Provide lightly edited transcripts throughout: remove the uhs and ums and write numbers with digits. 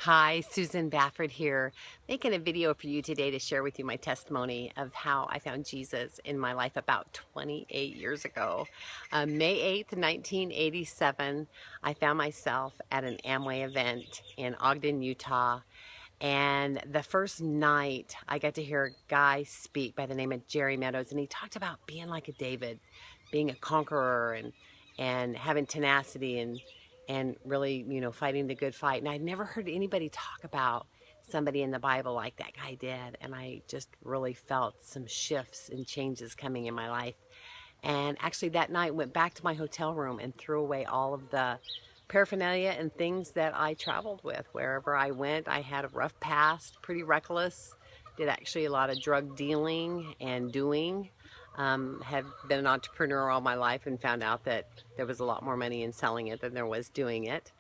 Hi, Suzan Bafford here, making a video for you today to share with you my testimony of how I found Jesus in my life about 28 years ago. May 8th, 1987, I found myself at an Amway event in Ogden, Utah. And the first night, I got to hear a guy speak by the name of Jerry Meadows, and he talked about being like a David, being a conqueror and having tenacity and really, fighting the good fight. And I'd never heard anybody talk about somebody in the Bible like that guy did. And I just really felt some shifts and changes coming in my life. And actually that night went back to my hotel room and threw away all of the paraphernalia and things that I traveled with. Wherever I went, I had a rough past, pretty reckless, did actually a lot of drug dealing and doing. Have been an entrepreneur all my life and found out that there was a lot more money in selling it than there was doing it.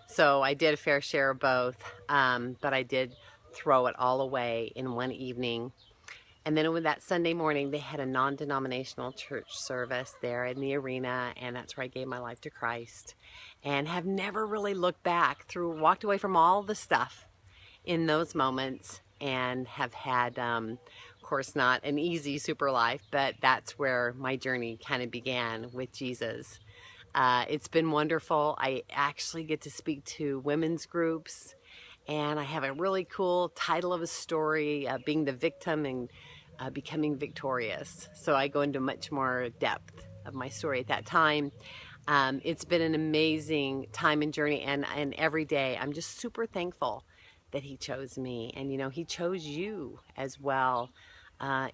So I did a fair share of both, but I did throw it all away in one evening. And then with that Sunday morning, they had a non-denominational church service there in the arena, and that's where I gave my life to Christ. And have never really looked back walked away from all the stuff in those moments, and have had, of course, not an easy super life, but that's where my journey kind of began with Jesus. It's been wonderful. I actually get to speak to women's groups, and I have a really cool title of a story, being the victim and becoming victorious. So I go into much more depth of my story at that time. It's been an amazing time and journey, and every day I'm just super thankful that he chose me, and he chose you as well.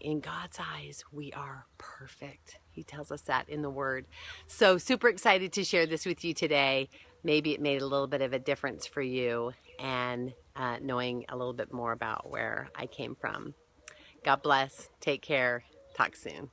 In God's eyes, we are perfect. He tells us that in the Word. So super excited to share this with you today. Maybe it made a little bit of a difference for you, and knowing a little bit more about where I came from. God bless. Take care. Talk soon.